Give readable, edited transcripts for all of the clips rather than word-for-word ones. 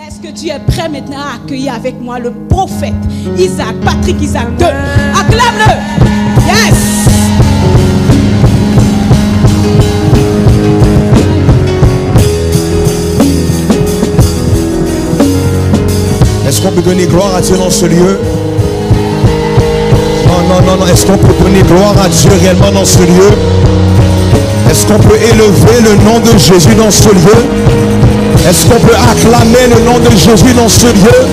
Est-ce que tu es prêt maintenant à accueillir avec moi le prophète Isaac, Patrick Isaac II? Acclame-le! Yes! Est-ce qu'on peut donner gloire à Dieu dans ce lieu? Non. Est-ce qu'on peut donner gloire à Dieu réellement dans ce lieu? Est-ce qu'on peut élever le nom de Jésus dans ce lieu? Est-ce qu'on peut acclamer le nom de Jésus dans ce lieu?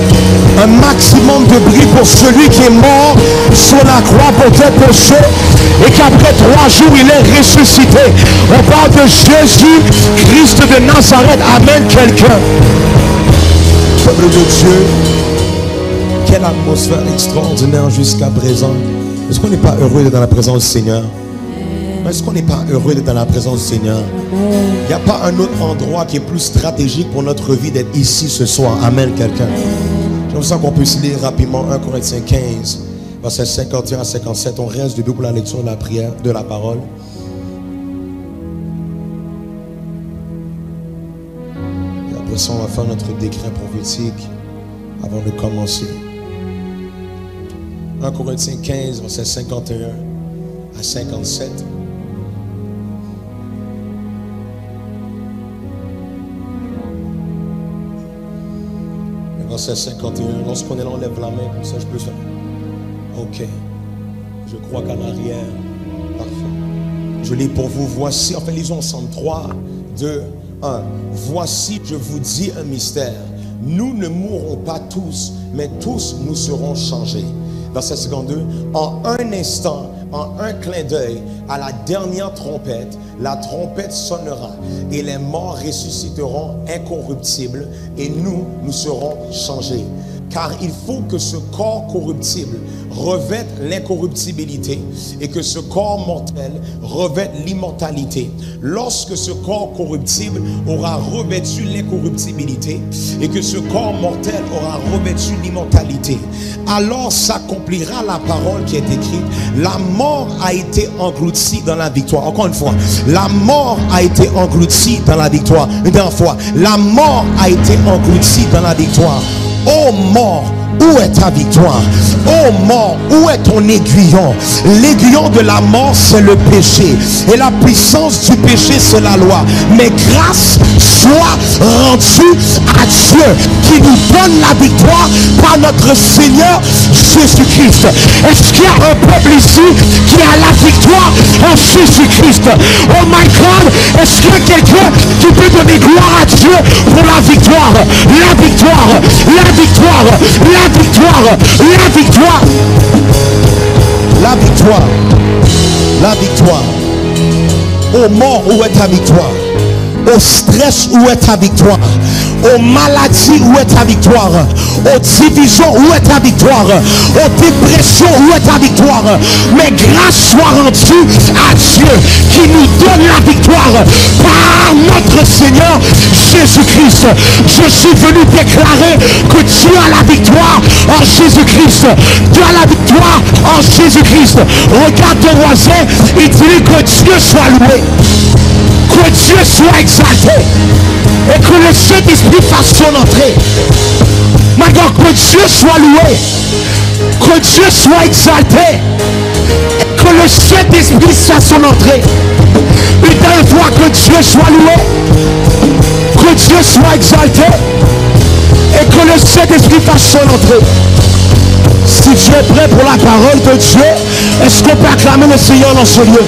Un maximum de bruit pour celui qui est mort sur la croix pour tes péchés et qu'après 3 jours il est ressuscité. On parle de Jésus Christ de Nazareth. Amen quelqu'un. Peuple de Dieu, quelle atmosphère extraordinaire jusqu'à présent. Est-ce qu'on n'est pas heureux d'être dans la présence du Seigneur? Est-ce qu'on n'est pas heureux d'être dans la présence du Seigneur? Il n'y a pas un autre endroit qui est plus stratégique pour notre vie d'être ici ce soir. Amen quelqu'un. J'aimerais ça qu'on puisse lire rapidement 1 Corinthiens 15, versets 51 à 57. On reste debout pour la lecture de la prière, de la parole. Et après ça, on va faire notre décret prophétique avant de commencer. 1 Corinthiens 15, versets 51 à 57. Verset 51, lorsqu'on est là, on lève la main, comme ça je peux faire. Ok. Je crois qu'en arrière, parfait. Je lis pour vous, voici, enfin lisons ensemble, 3, 2, 1. Voici, je vous dis un mystère. Nous ne mourrons pas tous, mais tous nous serons changés. Verset 52, en un instant, en un clin d'œil, à la dernière trompette, la trompette sonnera et les morts ressusciteront incorruptibles et nous serons changés. Car il faut que ce corps corruptible revête l'incorruptibilité et que ce corps mortel revête l'immortalité. Lorsque ce corps corruptible aura revêtu l'incorruptibilité et que ce corps mortel aura revêtu l'immortalité, alors s'accomplira la parole qui est écrite: la mort a été engloutie dans la victoire. Encore une fois, la mort a été engloutie dans la victoire. Une dernière fois, la mort a été engloutie dans la victoire. Ô mort, où est ta victoire? Ô mort, où est ton aiguillon? L'aiguillon de la mort, c'est le péché. Et la puissance du péché, c'est la loi. Mais grâce soit rendue à Dieu qui nous donne la victoire par notre Seigneur Jésus-Christ. Est-ce qu'il y a un peuple ici qui a la victoire en Jésus-Christ? Oh my God, est-ce qu'il y a quelqu'un qui peut donner gloire à Dieu pour la victoire? La victoire, la victoire, la victoire, la victoire, la victoire, la victoire. Ô mort, où est ta victoire? Au stress, où est ta victoire? Aux maladies, où est ta victoire? Aux divisions, où est ta victoire? Aux dépressions, où est ta victoire? Mais grâce soit rendue à Dieu qui nous donne la victoire par notre Seigneur Jésus-Christ. Je suis venu déclarer que Dieu a la victoire en Jésus-Christ. Dieu a la victoire en Jésus-Christ. Regarde ton voisin et dis que Dieu soit loué, que Dieu soit exalté et que le Saint-Esprit fasse son entrée. Maintenant, que Dieu soit loué, que Dieu soit exalté et que le Saint-Esprit fasse son entrée. Une dernière fois, que Dieu soit loué, que Dieu soit exalté et que le Saint-Esprit fasse son entrée. Si tu es prêt pour la parole de Dieu, est-ce qu'on peut acclamer le Seigneur dans ce lieu?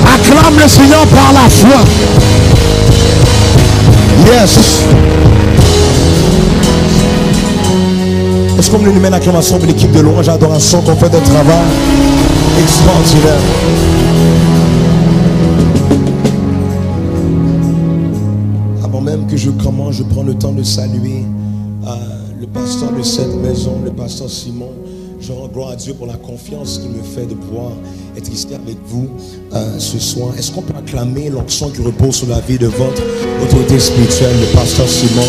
Acclame le Seigneur par la foi. Yes. Est-ce qu'on nous met l'acclamation pour l'équipe de louange, adoration, qu'on fait un travail extraordinaire? Avant même que je commence, je prends le temps de saluer le pasteur de cette maison, le pasteur Simon. Je rends gloire à Dieu pour la confiance qu'il me fait de pouvoir être ici avec vous ce soir. Est-ce qu'on peut acclamer l'onction qui repose sur la vie de votre autorité spirituelle, le pasteur Simon?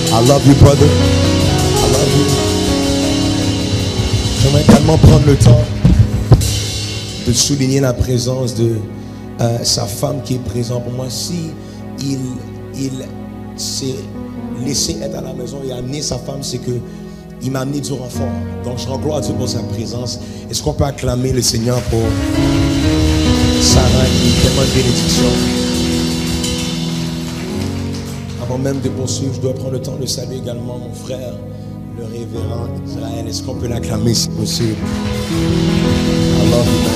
I love you, brother. I love you. J'aimerais également prendre le temps de souligner la présence de sa femme qui est présente pour moi. Si il s'est laissé être à la maison et a amené sa femme, c'est que il m'a amené du renfort. Donc je rends gloire à Dieu pour sa présence. Est-ce qu'on peut acclamer le Seigneur pour Sarah qui est tellement de bénédiction? Avant même de poursuivre, je dois prendre le temps de saluer également mon frère, le révérend Israël. Est-ce qu'on peut l'acclamer si possible? I love you, man.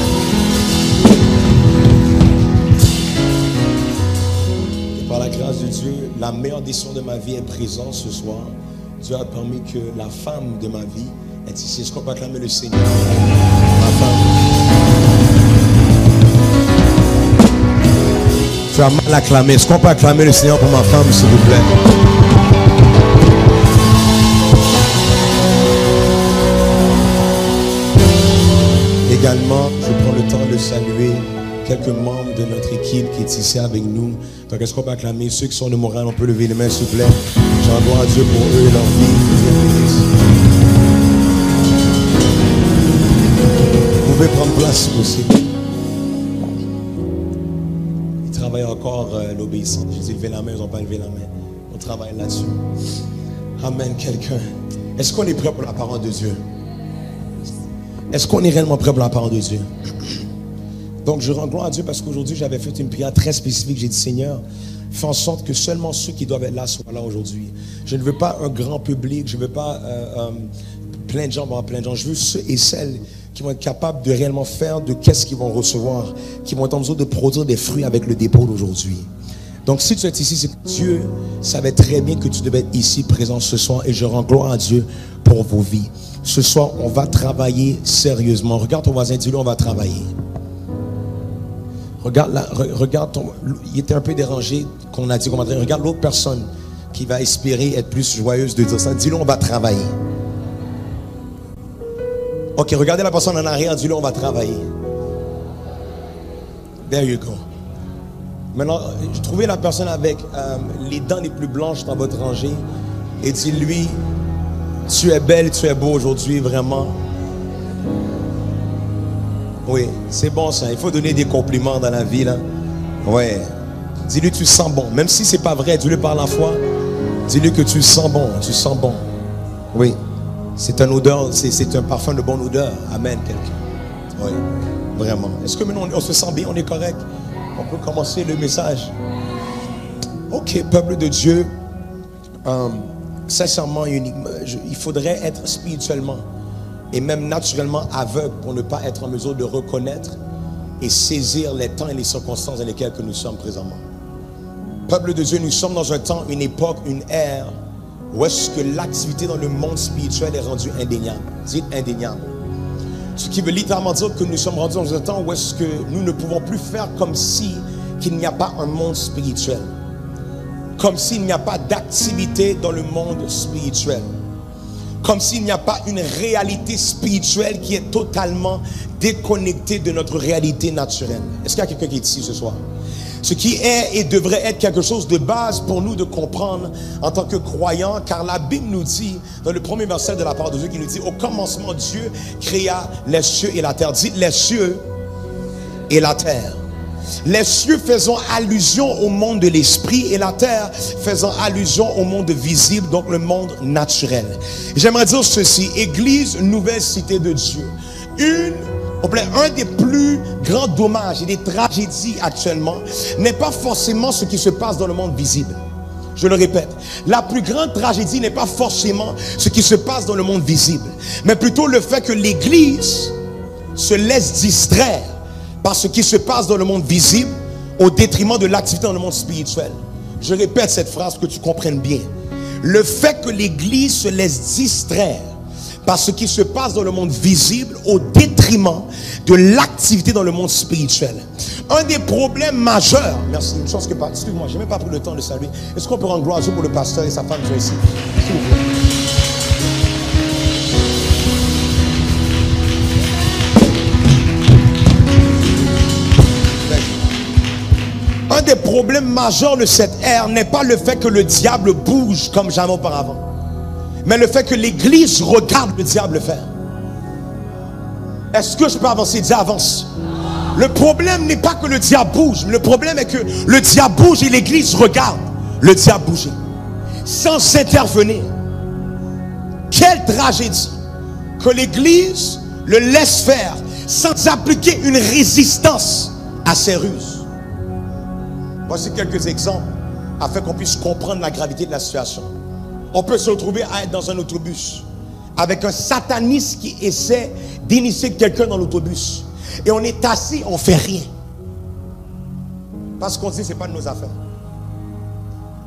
Et par la grâce de Dieu, la meilleure décision de ma vie est présente ce soir. Dieu a permis que la femme de ma vie est ici. Est-ce qu'on peut acclamer le Seigneur? Ma femme. Tu as mal acclamé. Est-ce qu'on peut acclamer le Seigneur pour ma femme, s'il vous plaît? Également, je prends le temps de saluer quelques membres de notre équipe qui est ici avec nous. Donc, est-ce qu'on peut acclamer ceux qui sont de Montréal? On peut lever les mains, s'il vous plaît. J'en gloire à Dieu pour eux et leur vie. Vous pouvez prendre place si possible. Ils travaillent encore l'obéissance. J'ai dit lever la main, ils n'ont pas levé la main. On travaille là-dessus. Amen, quelqu'un. Est-ce qu'on est prêt pour la parole de Dieu? Est-ce qu'on est réellement prêt pour la parole de Dieu? Donc je rends gloire à Dieu parce qu'aujourd'hui j'avais fait une prière très spécifique. J'ai dit Seigneur, fais en sorte que seulement ceux qui doivent être là soient là aujourd'hui. Je ne veux pas un grand public, je ne veux pas plein de gens, Je veux ceux et celles qui vont être capables de réellement faire de qu'est-ce qu'ils vont recevoir, qui vont être en mesure de produire des fruits avec le dépôt d'aujourd'hui. Donc si tu es ici, c'est que Dieu savait très bien que tu devais être ici présent ce soir et je rends gloire à Dieu pour vos vies. Ce soir, on va travailler sérieusement. Regarde ton voisin, dis-lui, on va travailler. Regarde, il était un peu dérangé qu'on a dit qu'on va travailler. Regarde l'autre personne qui va espérer être plus joyeuse de dire ça. Dis-lui, on va travailler. Ok, regardez la personne en arrière, dis-lui, on va travailler. There you go. Maintenant, trouvez la personne avec les dents les plus blanches dans votre rangée et dis-lui, tu es belle, tu es beau aujourd'hui, vraiment. Oui, c'est bon ça. Il faut donner des compliments dans la vie, là. Ouais. Dis-lui, tu sens bon. Même si c'est pas vrai, dis-lui par la foi. Dis-lui que tu sens bon. Tu sens bon. Oui. C'est un odeur, c'est un parfum de bonne odeur. Amen, quelqu'un. Oui. Vraiment. Est-ce que maintenant on se sent bien, on est correct? On peut commencer le message. Ok, peuple de Dieu. Sincèrement, uniquement, il faudrait être spirituellement et même naturellement aveugle pour ne pas être en mesure de reconnaître et saisir les temps et les circonstances dans lesquelles que nous sommes présentement. Peuple de Dieu, nous sommes dans un temps, une époque, une ère où est-ce que l'activité dans le monde spirituel est rendue indéniable. Dites indéniable. Ce qui veut littéralement dire que nous sommes rendus dans un temps où est-ce que nous ne pouvons plus faire comme si qu'il n'y a pas un monde spirituel. Comme s'il n'y a pas d'activité dans le monde spirituel. Comme s'il n'y a pas une réalité spirituelle qui est totalement déconnectée de notre réalité naturelle. Est-ce qu'il y a quelqu'un qui est ici ce soir? Ce qui est et devrait être quelque chose de base pour nous de comprendre en tant que croyants, car la Bible nous dit, dans le premier verset de la parole de Dieu, qui nous dit, au commencement Dieu créa les cieux et la terre. Dites les cieux et la terre. Les cieux faisant allusion au monde de l'esprit et la terre faisant allusion au monde visible, donc le monde naturel. J'aimerais dire ceci, Église Nouvelle Cité de Dieu, un des plus grands dommages et des tragédies actuellement n'est pas forcément ce qui se passe dans le monde visible. Je le répète, la plus grande tragédie n'est pas forcément ce qui se passe dans le monde visible, mais plutôt le fait que l'Église se laisse distraire par ce qui se passe dans le monde visible au détriment de l'activité dans le monde spirituel. Je répète cette phrase pour que tu comprennes bien. Le fait que l'Église se laisse distraire par ce qui se passe dans le monde visible au détriment de l'activité dans le monde spirituel. Un des problèmes majeurs, merci, une chance que pas, excuse-moi, je n'ai même pas pris le temps de saluer. Est-ce qu'on peut rendre gloire à Dieu pour le pasteur et sa femme qui sont ici? S'il vous plaît. Un des problèmes majeurs de cette ère n'est pas le fait que le diable bouge comme jamais auparavant, mais le fait que l'Église regarde le diable faire. Est-ce que je peux avancer? Dis avance. Le problème n'est pas que le diable bouge, le problème est que le diable bouge et l'Église regarde le diable bouger. sans intervenir. Quelle tragédie que l'Église le laisse faire sans appliquer une résistance à ses ruses. Voici quelques exemples afin qu'on puisse comprendre la gravité de la situation. On peut se retrouver à être dans un autobus avec un sataniste qui essaie d'initier quelqu'un dans l'autobus. Et on est assis, on ne fait rien. Parce qu'on dit que ce n'est pas de nos affaires.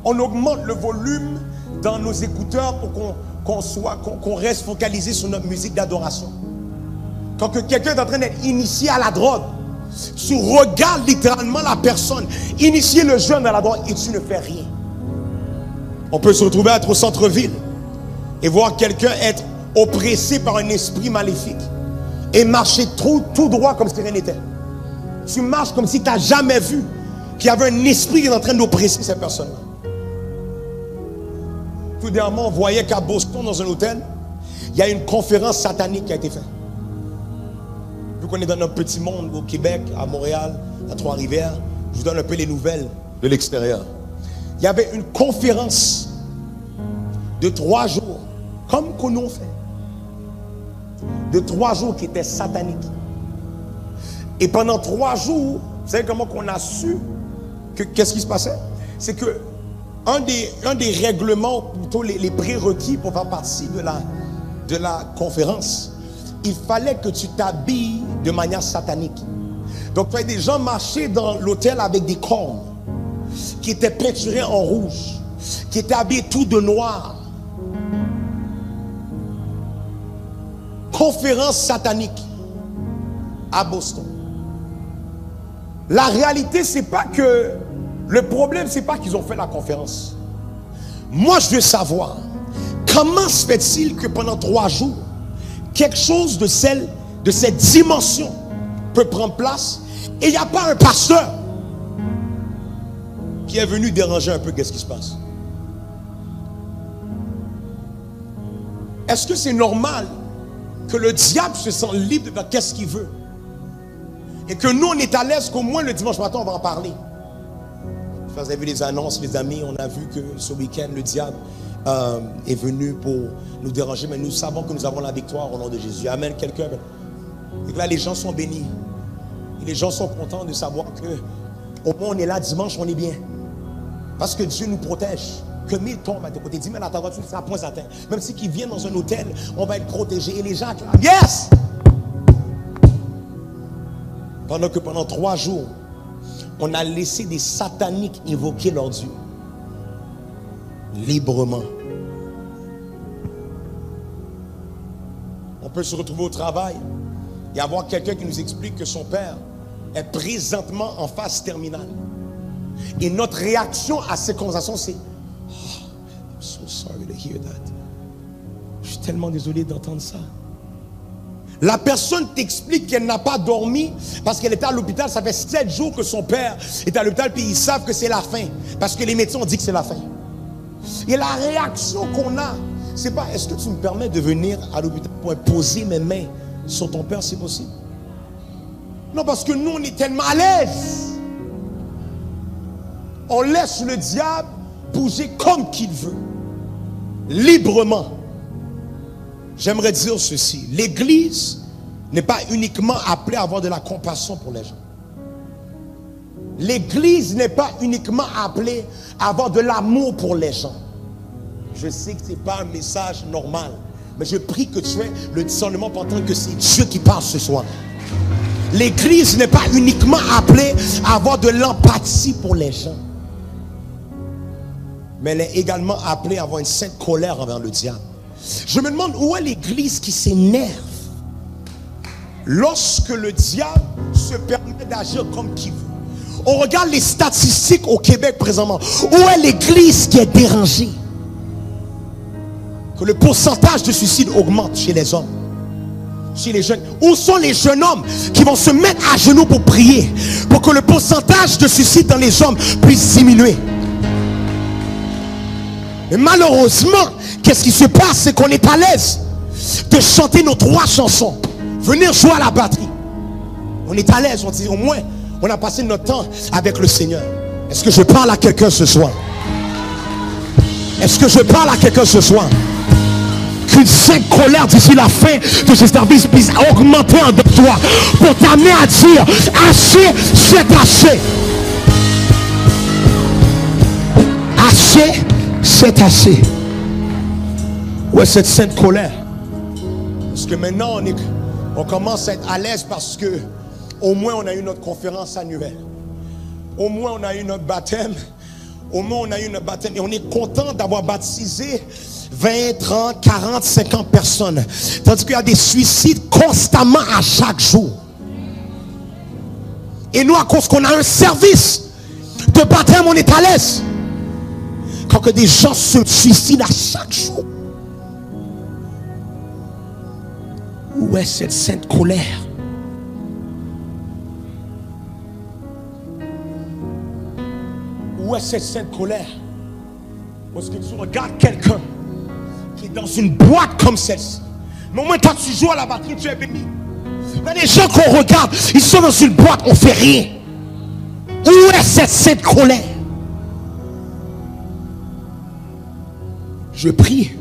On augmente le volume dans nos écouteurs pour qu'on reste focalisé sur notre musique d'adoration. Quand quelqu'un est en train d'être initié à la drogue, tu regardes littéralement la personne initier le jeune à la drogue et tu ne fais rien. On peut se retrouver à être au centre-ville et voir quelqu'un être oppressé par un esprit maléfique et marcher tout droit comme si rien n'était. Tu marches comme si tu n'as jamais vu qu'il y avait un esprit qui est en train d'oppresser cette personne-là. Tout dernièrement, on voyait qu'à Boston, dans un hôtel, il y a une conférence satanique qui a été faite. Vu qu'on est dans notre petit monde au Québec, à Montréal, à Trois-Rivières, je vous donne un peu les nouvelles de l'extérieur. Il y avait une conférence de 3 jours, comme qu'on nous fait, de 3 jours qui était satanique. Et pendant 3 jours, vous savez comment qu'on a su qu'est-ce qui se passait? C'est que un des règlements, plutôt les prérequis pour faire partie de la conférence, il fallait que tu t'habilles de manière satanique. Donc tu as des gens marcher dans l'hôtel avec des cornes qui étaient peinturés en rouge, qui étaient habillés tout de noir. Conférence satanique à Boston. La réalité, c'est pas que le problème, c'est pas qu'ils ont fait la conférence. Moi, je veux savoir comment se fait-il que pendant 3 jours, quelque chose de cette dimension peut prendre place et il n'y a pas un pasteur qui est venu déranger un peu qu'est-ce qui se passe. Est-ce que c'est normal que le diable se sent libre de faire qu'est-ce qu'il veut et que nous on est à l'aise qu'au moins le dimanche matin on va en parler? Vous avez vu les annonces, les amis, on a vu que ce week-end le diable est venu pour nous déranger, mais nous savons que nous avons la victoire au nom de Jésus. Amen, quelqu'un. Et que là les gens sont bénis et les gens sont contents de savoir que au moins on est là dimanche, on est bien parce que Dieu nous protège. Que 1000 tombent à tes côtés, 10 000 à ta droite, tu ne seras point atteint. Même si qu'ils viennent dans un hôtel, on va être protégé. Et les gens acclament, yes! Pendant que pendant 3 jours, on a laissé des sataniques invoquer leur Dieu. Librement. On peut se retrouver au travail et avoir quelqu'un qui nous explique que son père est présentement en phase terminale. Et notre réaction à ces conversations, c'est so sorry to hear that. Je suis tellement désolé d'entendre ça. La personne t'explique qu'elle n'a pas dormi parce qu'elle était à l'hôpital. Ça fait 7 jours que son père est à l'hôpital, puis ils savent que c'est la fin parce que les médecins ont dit que c'est la fin. Et la réaction qu'on a, c'est pas est-ce que tu me permets de venir à l'hôpital pour poser mes mains sur ton père si possible? Non, parce que nous on est tellement à l'aise. On laisse le diable bouger comme qu'il veut, librement. J'aimerais dire ceci: l'Église n'est pas uniquement appelée à avoir de la compassion pour les gens. L'Église n'est pas uniquement appelée à avoir de l'amour pour les gens. Je sais que ce n'est pas un message normal, mais je prie que tu aies le discernement pour entendre que c'est Dieu qui parle ce soir. L'Église n'est pas uniquement appelée à avoir de l'empathie pour les gens, mais elle est également appelée à avoir une sainte colère envers le diable. Je me demande où est l'Église qui s'énerve lorsque le diable se permet d'agir comme qu'il veut. On regarde les statistiques au Québec présentement. Où est l'Église qui est dérangée? Que le pourcentage de suicide augmente chez les hommes, chez les jeunes. Où sont les jeunes hommes qui vont se mettre à genoux pour prier pour que le pourcentage de suicide dans les hommes puisse diminuer? Mais malheureusement, qu'est-ce qui se passe? C'est qu'on est à l'aise de chanter nos 3 chansons, venir jouer à la batterie. On est à l'aise, on dit au moins on a passé notre temps avec le Seigneur. Est-ce que je parle à quelqu'un ce soir? Est-ce que je parle à quelqu'un ce soir? Qu'une sainte colère d'ici la fin de ce service puisse augmenter en toi pour t'amener à dire assez, c'est assez. Assez, c'est assez. Où est cette sainte colère? Parce que maintenant on commence à être à l'aise parce que au moins on a eu notre conférence annuelle. Au moins on a eu notre baptême. Au moins on a eu notre baptême. Et on est content d'avoir baptisé 20, 30, 40, 50 personnes. Tandis qu'il y a des suicides constamment à chaque jour. Et nous, à cause qu'on a un service de baptême, on est à l'aise. Quand que des gens se suicident à chaque jour. Où est cette sainte colère? Où est cette sainte colère? Parce que tu regardes quelqu'un qui est dans une boîte comme celle-ci. Mais au moins quand tu joues à la batterie, tu es béni. Il y a des gens qu'on regarde, ils sont dans une boîte, on ne fait rien. Où est cette sainte colère? Je prie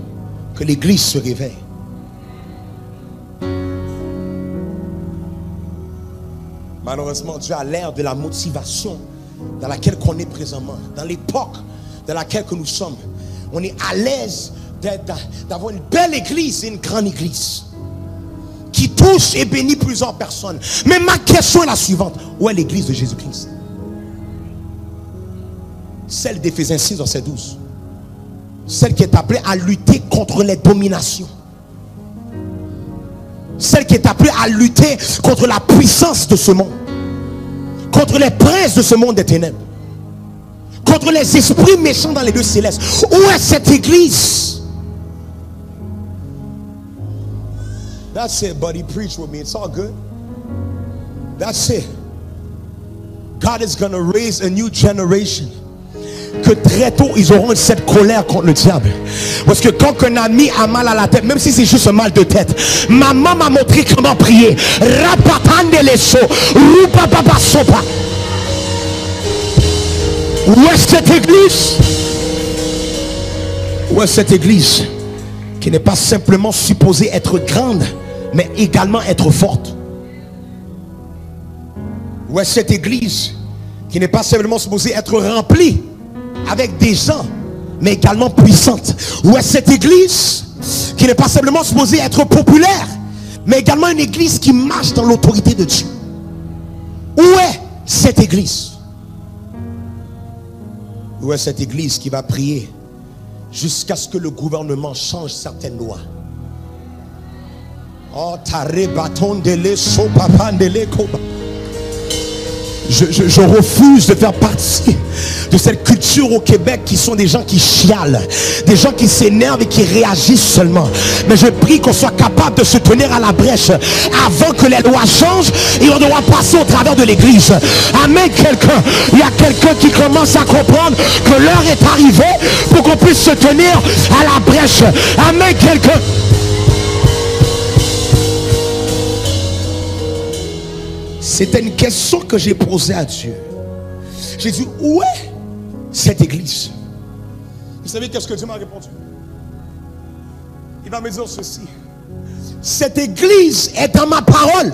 que l'église se réveille. Malheureusement, Dieu a l'air de la motivation dans laquelle on est présentement, dans l'époque dans laquelle que nous sommes. On est à l'aise d'avoir une belle église et une grande église qui touche et bénit plusieurs personnes. Mais ma question est la suivante: où est l'église de Jésus-Christ? Celle d'Éphésiens 6, verset 12. Celle qui est appelée à lutter contre les dominations. Celle qui est appelée à lutter contre la puissance de ce monde, contre les princes de ce monde des ténèbres, contre les esprits méchants dans les lieux célestes. Où est cette église? That's it, buddy. Preach with me. It's all good. That's it. God is going to raise a new generation. Que très tôt ils auront cette colère contre le diable. Parce que quand un ami a mal à la tête, même si c'est juste un mal de tête, maman m'a montré comment prier. Où est cette église? Où est cette église qui n'est pas simplement supposée être grande, mais également être forte? Où est cette église qui n'est pas simplement supposée être remplie avec des gens, mais également puissante? Où est cette église qui n'est pas simplement supposée être populaire, mais également une église qui marche dans l'autorité de Dieu? Où est cette église? Où est cette église qui va prier jusqu'à ce que le gouvernement change certaines lois? Oh, je refuse de faire partie de cette culture au Québec qui sont des gens qui chialent, des gens qui s'énervent et qui réagissent seulement. Mais je prie qu'on soit capable de se tenir à la brèche avant que les lois changent et on doit passer au travers de l'église. Amen. Quelqu'un, il y a quelqu'un qui commence à comprendre que l'heure est arrivée pour qu'on puisse se tenir à la brèche. Amen. Quelqu'un. C'était une question que j'ai posée à Dieu. J'ai dit, où est cette église? Vous savez qu'est-ce que Dieu m'a répondu? Il va me dire ceci: cette église est dans ma parole,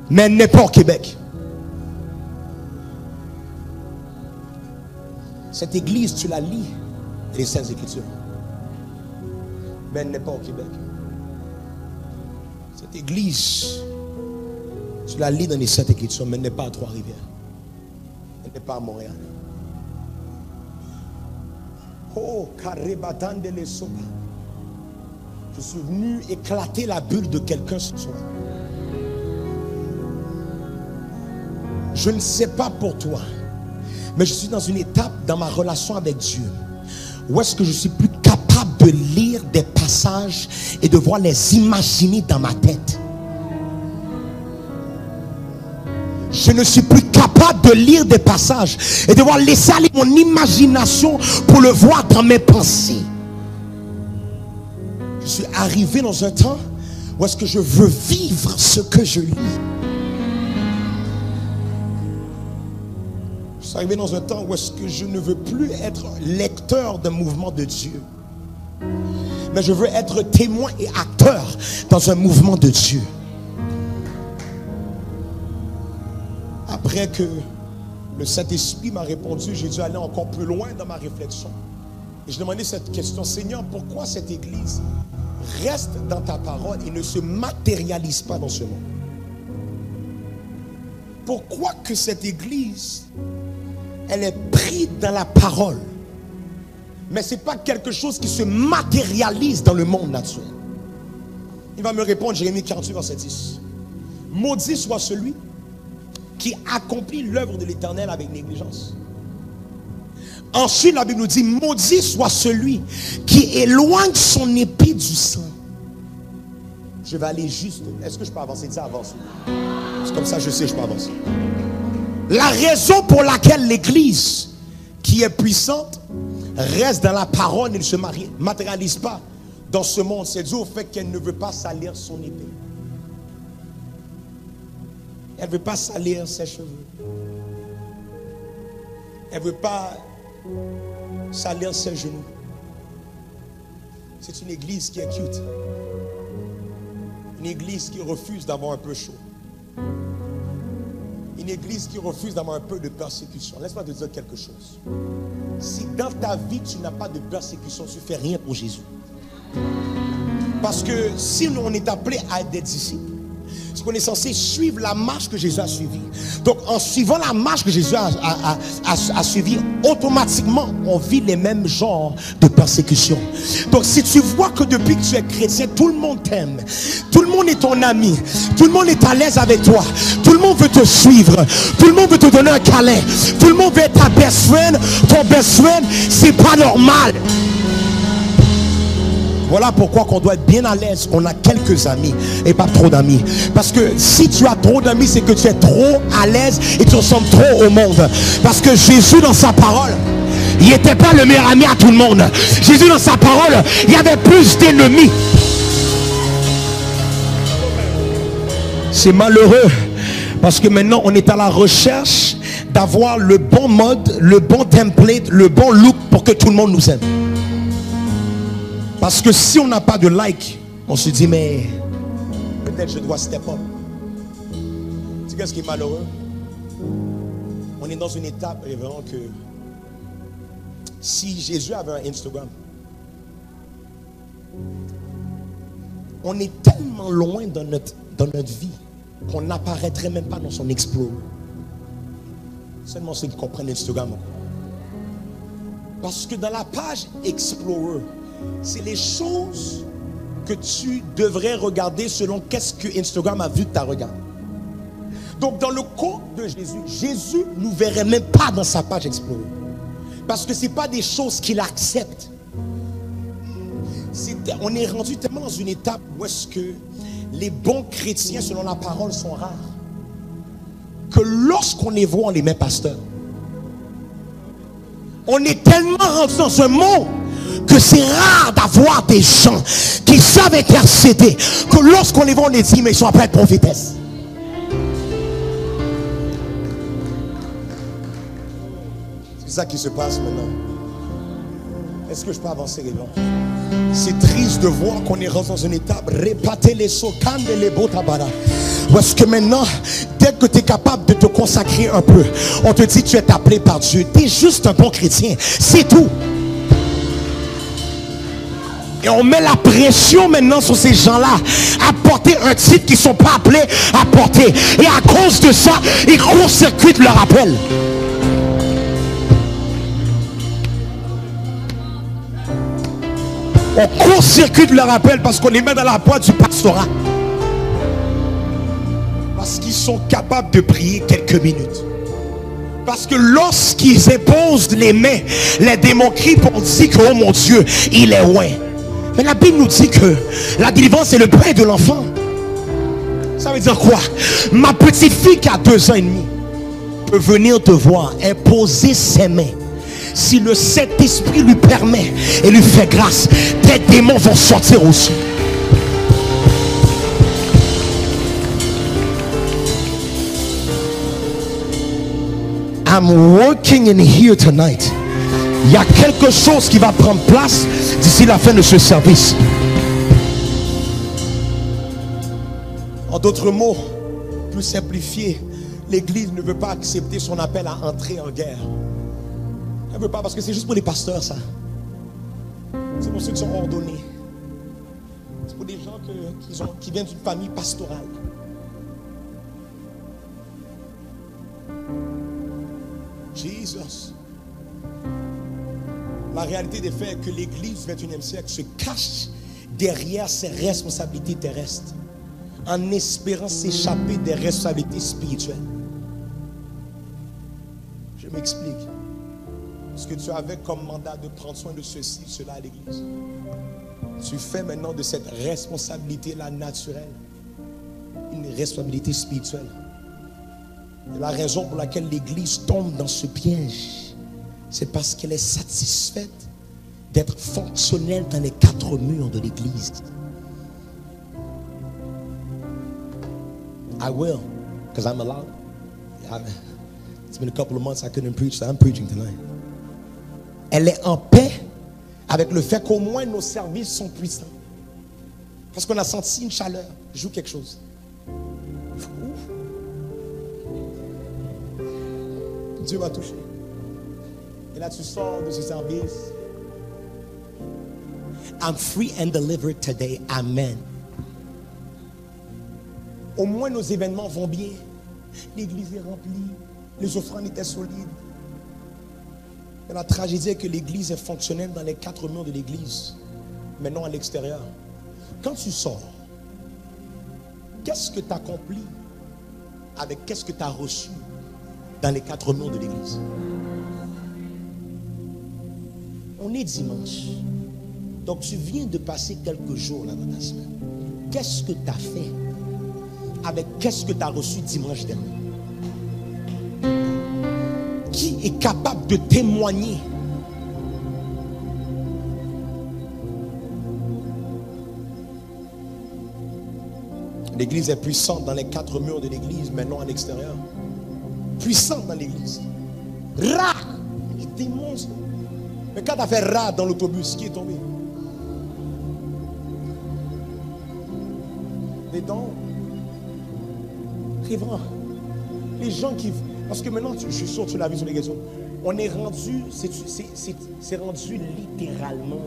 mais elle n'est pas au Québec. Cette église, tu la lis dans les Saintes Écritures, mais elle n'est pas au Québec. Cette église, tu la lis dans les Saintes Écritures, mais elle n'est pas à Trois-Rivières. Elle n'est pas à Montréal. Oh, je suis venu éclater la bulle de quelqu'un ce soir. Je ne sais pas pour toi, mais je suis dans une étape dans ma relation avec Dieu où est-ce que je suis plus capable de lire des passages et de voir les imaginer dans ma tête. Je ne suis plus capable de lire des passages et de voir laisser aller mon imagination pour le voir dans mes pensées. Je suis arrivé dans un temps où est-ce que je veux vivre ce que je lis. suis arrivé dans un temps où est-ce que je ne veux plus être lecteur d'un mouvement de Dieu, mais je veux être témoin et acteur dans un mouvement de Dieu. Après que le Saint-Esprit m'a répondu, j'ai dû aller encore plus loin dans ma réflexion. Et je demandais cette question: Seigneur, pourquoi cette église reste dans ta parole et ne se matérialise pas dans ce monde? Pourquoi que cette église, elle est prise dans la parole, mais ce n'est pas quelque chose qui se matérialise dans le monde naturel? Il va me répondre, Jérémie 48, verset 10. Maudit soit celui qui accomplit l'œuvre de l'Éternel avec négligence. Ensuite, la Bible nous dit: maudit soit celui qui éloigne son épée du sang. Je vais aller juste. Est-ce que je peux avancer? Dis avance. C'est comme ça, je sais, je peux avancer. La raison pour laquelle l'église qui est puissante reste dans la parole et ne se matérialise pas dans ce monde, c'est dû au fait qu'elle ne veut pas salir son épée. Elle ne veut pas salir ses cheveux. Elle ne veut pas salir ses genoux. C'est une église qui est cute. Une église qui refuse d'avoir un peu chaud. Une église qui refuse d'avoir un peu de persécution. Laisse-moi te dire quelque chose. Si dans ta vie tu n'as pas de persécution, tu ne fais rien pour Jésus. Parce que si on est appelé à être des disciples, c'est qu'on est censé suivre la marche que Jésus a suivie. Donc en suivant la marche que Jésus a suivie, automatiquement on vit les mêmes genres de persécution. Donc si tu vois que depuis que tu es chrétien, tout le monde t'aime, tout le monde est ton ami, tout le monde est à l'aise avec toi, tout le monde veut te suivre, tout le monde veut te donner un câlin, tout le monde veut être ta best friend, ton best friend, c'est pas normal. Voilà pourquoi qu'on doit être bien à l'aise. On a quelques amis et pas trop d'amis. Parce que si tu as trop d'amis, c'est que tu es trop à l'aise et tu ressembles trop au monde. Parce que Jésus dans sa parole, il n'était pas le meilleur ami à tout le monde. Jésus dans sa parole, il y avait plus d'ennemis. C'est malheureux parce que maintenant on est à la recherche d'avoir le bon mode, le bon template, le bon look pour que tout le monde nous aime. Parce que si on n'a pas de like, on se dit mais peut-être je dois step up. Tu sais qu'est-ce qui est malheureux? On est dans une étape révérend que si Jésus avait un Instagram, on est tellement loin dans notre vie qu'on n'apparaîtrait même pas dans son Explorer. Seulement ceux qui comprennent Instagram. Parce que dans la page Explorer, c'est les choses que tu devrais regarder selon qu'est-ce que Instagram a vu que tu as regardé. Donc dans le cas de Jésus, Jésus ne nous verrait même pas dans sa page Explorer. Parce que ce n'est pas des choses qu'il accepte. On est rendu tellement dans une étape où est-ce que les bons chrétiens selon la parole sont rares. Que lorsqu'on les voit, on les met pasteurs. On est tellement rendu dans un monde que c'est rare d'avoir des gens qui savent intercéder, que lorsqu'on les voit on les dit mais ils sont après de prophétesse. C'est ça qui se passe maintenant. Est-ce que je peux avancer les gens? C'est triste de voir qu'on est rentré dans une étape répéter les socan et les botabara. Parce que maintenant, dès que tu es capable de te consacrer un peu, on te dit tu es appelé par Dieu, tu es juste un bon chrétien, c'est tout. Et on met la pression maintenant sur ces gens-là à porter un titre qu'ils ne sont pas appelés à porter. Et à cause de ça, ils court-circuitent leur appel. On court-circuite leur appel parce qu'on les met dans la boîte du pastorat. Parce qu'ils sont capables de prier quelques minutes. Parce que lorsqu'ils imposent les mains, les démons crient pour dire que oh mon Dieu, il est loin. Mais la Bible nous dit que la délivrance est le pain de l'enfant. Ça veut dire quoi? Ma petite fille qui a 2 ans et demi peut venir te voir, imposer ses mains. Si le Saint-Esprit lui permet et lui fait grâce, tes démons vont sortir aussi. I'm working in here tonight. Il y a quelque chose qui va prendre place d'ici la fin de ce service. En d'autres mots, plus simplifié, l'église ne veut pas accepter son appel à entrer en guerre. Elle ne veut pas, parce que c'est juste pour les pasteurs, ça. C'est pour ceux qui sont ordonnés. C'est pour des gens qui viennent d'une famille pastorale. Jesus. La réalité des faits est que l'église du 21e siècle se cache derrière ses responsabilités terrestres en espérant s'échapper des responsabilités spirituelles. Je m'explique. Ce que tu avais comme mandat de prendre soin de ceci, cela à l'église, tu fais maintenant de cette responsabilité-là naturelle une responsabilité spirituelle. Et la raison pour laquelle l'église tombe dans ce piège, c'est parce qu'elle est satisfaite d'être fonctionnelle dans les 4 murs de l'église. I will, because I'm allowed. It's been a couple of months I couldn't preach, so I'm preaching tonight. Elle est en paix avec le fait qu'au moins nos services sont puissants. Parce qu'on a senti une chaleur. Joue quelque chose. Dieu m'a touché. Et là tu sors de ce service. I'm free and delivered today. Amen. Au moins nos événements vont bien. L'église est remplie. Les offrandes étaient solides. Mais la tragédie est que l'église est fonctionnelle dans les 4 murs de l'église, mais non à l'extérieur. Quand tu sors, qu'est-ce que tu accomplis avec qu'est-ce que tu as reçu dans les 4 murs de l'église? On est dimanche. Donc tu viens de passer quelques jours là dans ta semaine. Qu'est-ce que tu as fait avec qu'est-ce que tu as reçu dimanche dernier? Qui est capable de témoigner? L'église est puissante dans les 4 murs de l'église, mais non à l'extérieur. Puissante dans l'église. Rare. Des monstres. Mais quand tu as fait rare dans l'autobus, qui est tombé? Des dons. Révérend. Les gens qui... Parce que maintenant, je suis sûr que tu l'as vu sur les questions. On est rendu, c'est rendu littéralement,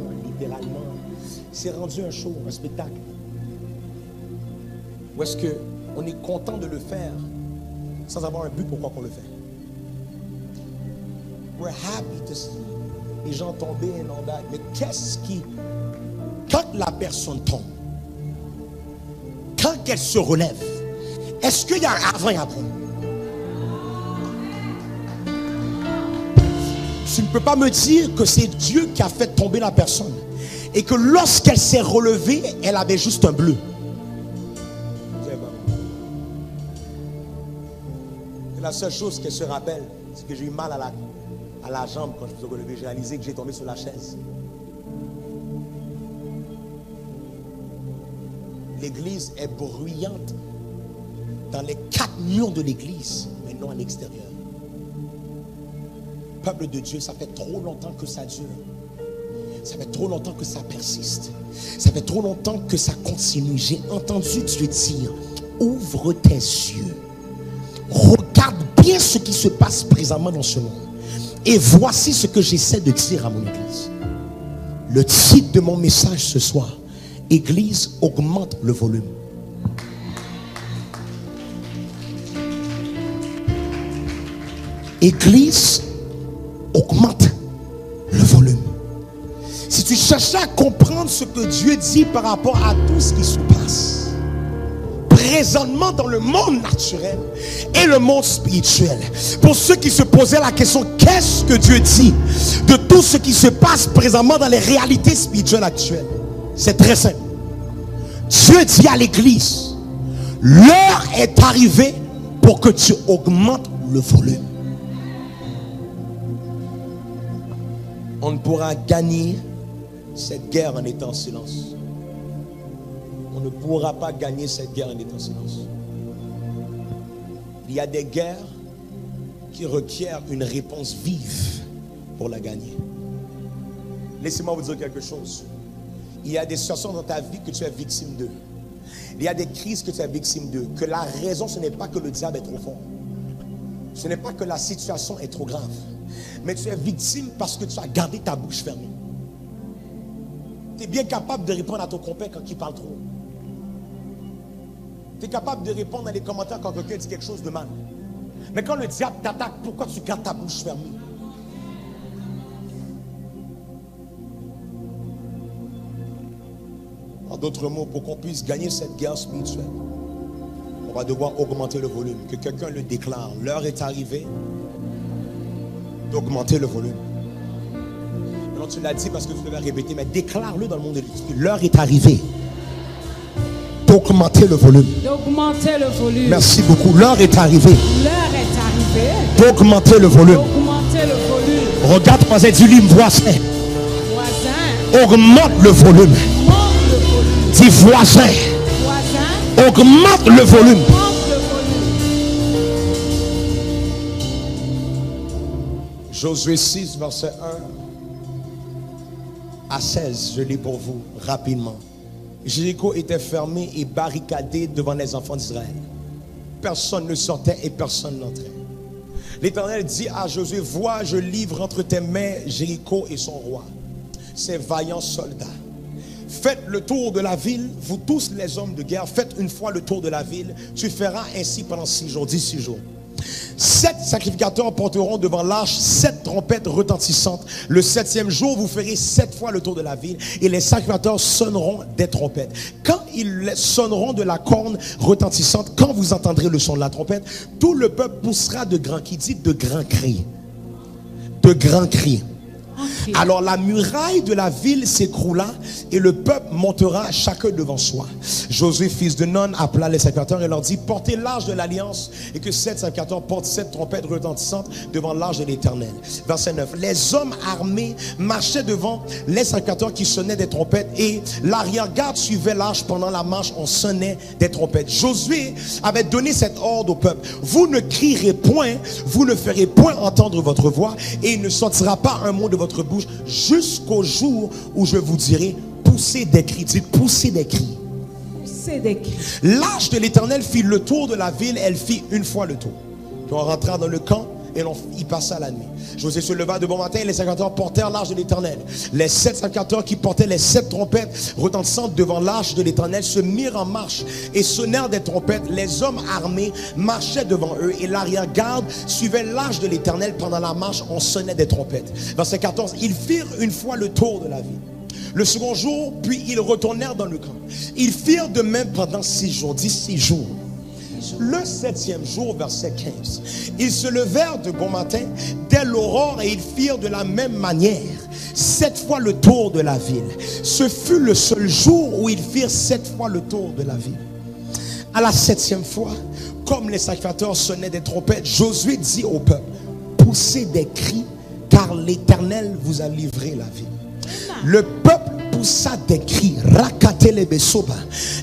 c'est rendu un show, un spectacle. Ou est-ce qu'on est content de le faire sans avoir un but pourquoi qu'on le fait? We're happy to see les gens tomber and all that. Mais qu'est-ce qui, quand la personne tombe, quand elle se relève, est-ce qu'il y a un avant et après? Tu ne peux pas me dire que c'est Dieu qui a fait tomber la personne et que lorsqu'elle s'est relevée, elle avait juste un bleu. Et la seule chose qu'elle se rappelle, c'est que j'ai eu mal à la jambe quand je me suis relevé. J'ai réalisé que j'ai tombé sur la chaise. L'église est bruyante dans les 4 murs de l'église, mais non à l'extérieur. Peuple de Dieu, ça fait trop longtemps que ça dure. Ça fait trop longtemps que ça persiste. Ça fait trop longtemps que ça continue. J'ai entendu Dieu dire, ouvre tes yeux. Regarde bien ce qui se passe présentement dans ce monde. Et voici ce que j'essaie de dire à mon église. Le titre de mon message ce soir, Église, augmente le volume. Église, augmente le volume. Si tu cherches à comprendre ce que Dieu dit par rapport à tout ce qui se passe présentement dans le monde naturel et le monde spirituel, pour ceux qui se posaient la question, qu'est-ce que Dieu dit de tout ce qui se passe présentement dans les réalités spirituelles actuelles? C'est très simple. Dieu dit à l'église, l'heure est arrivée pour que tu augmentes le volume. On ne pourra gagner cette guerre en étant en silence. On ne pourra pas gagner cette guerre en étant en silence. Il y a des guerres qui requiert une réponse vive pour la gagner. Laissez-moi vous dire quelque chose. Il y a des situations dans ta vie que tu es victime d'eux. Il y a des crises que tu es victime d'eux. Que la raison, ce n'est pas que le diable est trop fort. Ce n'est pas que la situation est trop grave. Mais tu es victime parce que tu as gardé ta bouche fermée. Tu es bien capable de répondre à ton compère quand il parle trop. Tu es capable de répondre dans les commentaires quand quelqu'un dit quelque chose de mal. Mais quand le diable t'attaque, pourquoi tu gardes ta bouche fermée? En d'autres mots, pour qu'on puisse gagner cette guerre spirituelle, on va devoir augmenter le volume. Que quelqu'un le déclare. L'heure est arrivée d'augmenter le volume. Non, tu l'as dit parce que tu devais répéter, mais déclare-le dans le monde de l'esprit. L'heure est arrivée d'augmenter le volume. D'augmenter le volume. Merci beaucoup. L'heure est arrivée. L'heure est arrivée d'augmenter le volume. d'augmenter le volume. Regarde, voisin, dis-lui, voisin. Voisin. Augmente le volume. Augmente le volume. Dis voisin. Voisin. Augmente le volume. Augmente le volume. Josué 6, verset 1 à 16. Je lis pour vous rapidement. Jéricho était fermé et barricadé devant les enfants d'Israël. Personne ne sortait et personne n'entrait. L'Éternel dit à Josué, vois, je livre entre tes mains Jéricho et son roi, ses vaillants soldats. Faites le tour de la ville, vous tous les hommes de guerre, faites une fois le tour de la ville. Tu feras ainsi pendant 6 jours, 16 jours. 7 sacrificateurs porteront devant l'arche 7 trompettes retentissantes. Le 7e jour, vous ferez 7 fois le tour de la ville et les sacrificateurs sonneront des trompettes. Quand ils sonneront de la corne retentissante, quand vous entendrez le son de la trompette, tout le peuple poussera de grands cris. Dites de grands cris. De grands cris. Alors la muraille de la ville s'écroula et le peuple montera chacun devant soi. Josué, fils de Nun, appela les sacrificateurs et leur dit, portez l'arche de l'alliance et que 7 sacrificateurs portent 7 trompettes retentissantes devant l'arche de l'Éternel. Verset 9. Les hommes armés marchaient devant les sacrificateurs qui sonnaient des trompettes et l'arrière-garde suivait l'arche. Pendant la marche, on sonnait des trompettes. Josué avait donné cet ordre au peuple. Vous ne crierez point, vous ne ferez point entendre votre voix et il ne sortira pas un mot de votre bouche jusqu'au jour où je vous dirai poussez des cris. Dites poussez des cris. Poussez des cris. L'arche de l'Éternel fit le tour de la ville. Elle fit une fois le tour. Puis on rentra dans le camp et on y passa la nuit. Josué se leva de bon matin et les sacrificateurs portèrent l'arche de l'Éternel. Les 7 sacrificateurs qui portaient les 7 trompettes retentissantes devant l'arche de l'Éternel se mirent en marche et sonnèrent des trompettes. Les hommes armés marchaient devant eux et l'arrière-garde suivait l'arche de l'Éternel. Pendant la marche, on sonnait des trompettes. Verset 14. Ils firent une fois le tour de la ville. Le second jour, puis ils retournèrent dans le camp. Ils firent de même pendant 6 jours. 6 jours. Le 7e jour, verset 15, ils se levèrent de bon matin dès l'aurore et ils firent de la même manière 7 fois le tour de la ville. Ce fut le seul jour où ils firent 7 fois le tour de la ville. À la 7e fois, comme les sacrificateurs sonnaient des trompettes, Josué dit au peuple, poussez des cris car l'Éternel vous a livré la ville. Le peuple poussa des cris,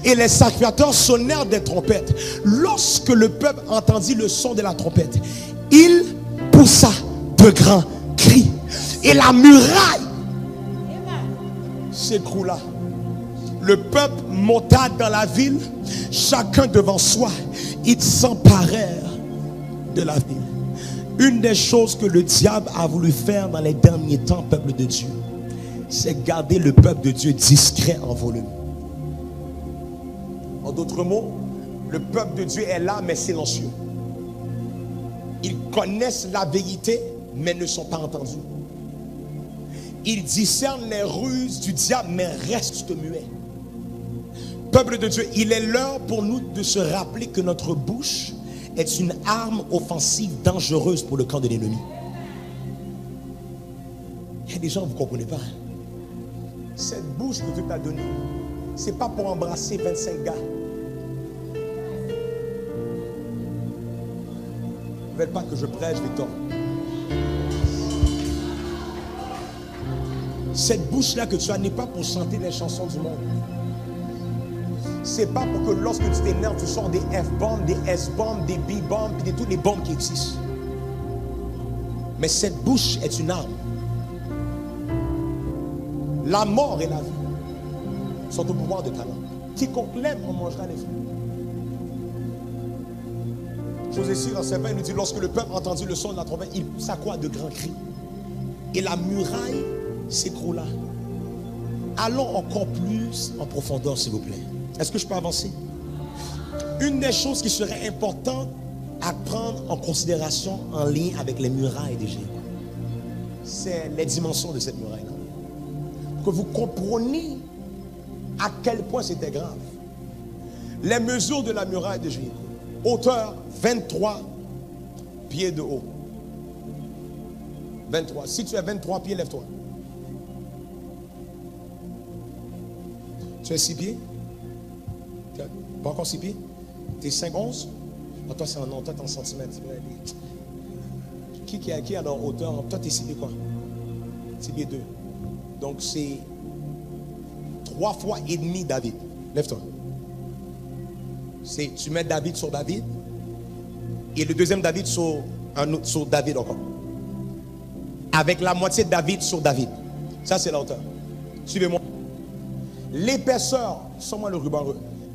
et les sacrificateurs sonnèrent des trompettes. Lorsque le peuple entendit le son de la trompette, il poussa de grands cris et la muraille s'écroula. Le peuple monta dans la ville, chacun devant soi. Ils s'emparèrent de la ville. Une des choses que le diable a voulu faire dans les derniers temps, peuple de Dieu, c'est garder le peuple de Dieu discret en volume. En d'autres mots, le peuple de Dieu est là mais silencieux. Ils connaissent la vérité mais ne sont pas entendus. Ils discernent les ruses du diable mais restent muets. Peuple de Dieu, il est l'heure pour nous de se rappeler que notre bouche est une arme offensive dangereuse pour le camp de l'ennemi. Il y a des gens, vous ne comprenez pas. Cette bouche que Dieu t'a donnée, ce n'est pas pour embrasser 25 gars. Ne veulent pas que je prêche, Victor. Cette bouche-là que tu as n'est pas pour chanter les chansons du monde. C'est pas pour que lorsque tu t'énerves, tu sors des F-bombs, des S-bombs, des B-bombs, et de toutes les bombes qui existent. Mais cette bouche est une arme. La mort et la vie sont au pouvoir de ta langue. Quiconque l'aime en mangera les fruits. Josée 6 dans ses 20 nous dit, lorsque le peuple entendit le son de la trompette, il poussa quoi? De grands cris. Et la muraille s'écroula. Allons encore plus en profondeur, s'il vous plaît. Est-ce que je peux avancer? Une des choses qui serait importante à prendre en considération en lien avec les murailles de Jéricho, c'est les dimensions de cette muraille-là. Que vous compreniez à quel point c'était grave. Les mesures de la muraille de Jéricho. Hauteur 23 pieds de haut. 23. Si tu as 23 pieds, lève-toi. Tu as 6 pieds? Pas encore 6 pieds? Tu es 5'11"? Oh, toi, c'est toi, t'es en centimètres. Qui a dans hauteur? Toi, tu es 6 pieds quoi? 6 pieds 2. Donc, c'est 3 fois et demi David. Lève-toi. Tu mets David sur David et le deuxième David sur David encore. Avec la moitié de David sur David. Ça, c'est la hauteur. Suivez-moi. L'épaisseur, sans-moi le ruban.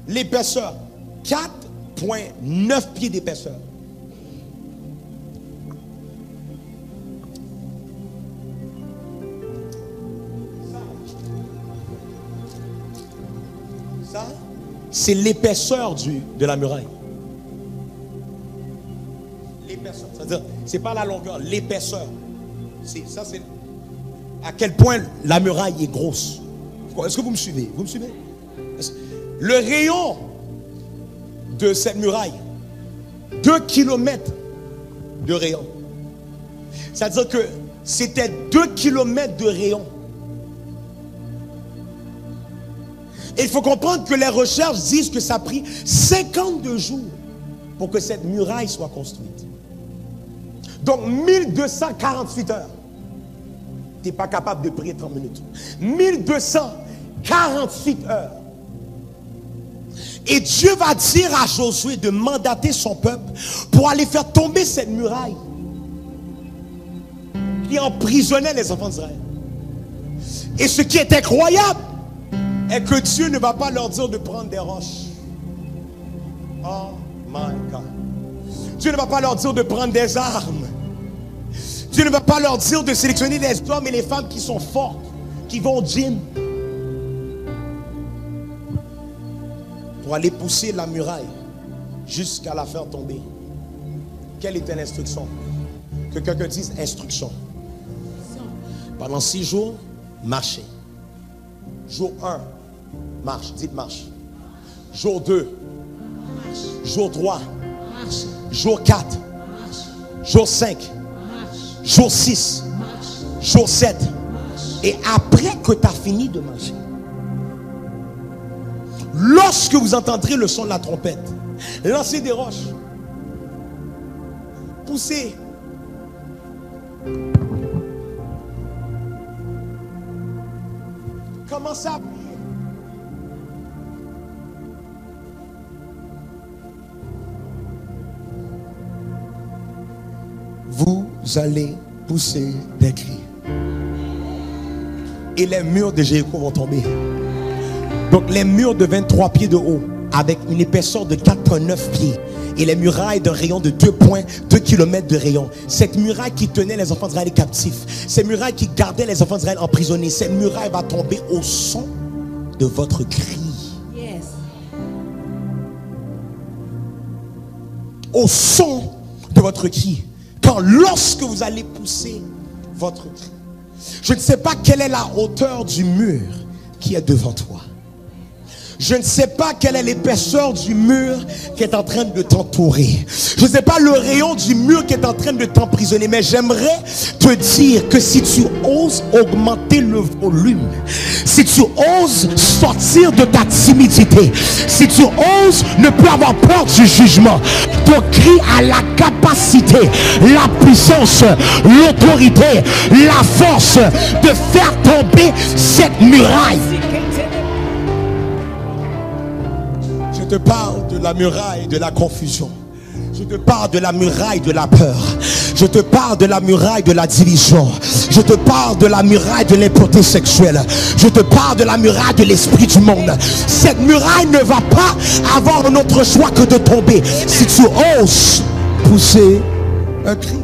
L'épaisseur, 4,9 pieds d'épaisseur. Ça, c'est l'épaisseur de la muraille. L'épaisseur, c'est-à-dire, c'est pas la longueur, l'épaisseur. Ça, c'est à quel point la muraille est grosse. Est-ce que vous me suivez? Vous me suivez? Le rayon de cette muraille, 2 kilomètres de rayon. C'est-à-dire que c'était 2 kilomètres de rayon. Et il faut comprendre que les recherches disent que ça a pris 52 jours pour que cette muraille soit construite. Donc 1248 heures. Tu n'es pas capable de prier 30 minutes. 1248 heures. Et Dieu va dire à Josué de mandater son peuple pour aller faire tomber cette muraille qui emprisonnait les enfants d'Israël. Et ce qui est incroyable est que Dieu ne va pas leur dire de prendre des roches. Oh my God. Dieu ne va pas leur dire de prendre des armes. Dieu ne va pas leur dire de sélectionner les hommes et les femmes qui sont fortes, qui vont au gym, pour aller pousser la muraille jusqu'à la faire tomber. Quelle était l'instruction? Que quelqu'un dise instruction. Pendant 6 jours, marchez. Jour 1, marche. Dites marche. Jour 2, marche. Jour 3, marche. Jour 4, marche. Jour 5, marche. Jour 6, marche. Jour 7. Marche. Et après que tu as fini de marcher, lorsque vous entendrez le son de la trompette, lancez des roches, poussez, commencez à prier. Vous allez pousser des cris et les murs de Jéricho vont tomber. Donc les murs de 23 pieds de haut avec une épaisseur de 4,9 pieds et les murailles d'un rayon de 2 km de rayon. Cette muraille qui tenait les enfants d'Israël captifs, cette muraille qui gardait les enfants d'Israël emprisonnés, cette muraille va tomber au son de votre cri. Yes. Au son de votre cri. Quand lorsque vous allez pousser votre cri, je ne sais pas quelle est la hauteur du mur qui est devant toi. Je ne sais pas quelle est l'épaisseur du mur qui est en train de t'entourer. Je ne sais pas le rayon du mur qui est en train de t'emprisonner. Mais j'aimerais te dire que si tu oses augmenter le volume, si tu oses sortir de ta timidité, si tu oses ne plus avoir peur du jugement, ton cri a la capacité, la puissance, l'autorité, la force de faire tomber cette muraille. Je te parle de la muraille de la confusion. Je Je te parle de la muraille de la peur. Je te parle de la muraille de la division. Je te parle de la muraille de l'impureté sexuelle. Je te parle de la muraille de l'esprit du monde. Cette muraille ne va pas avoir un autre choix que de tomber si tu oses pousser un cri.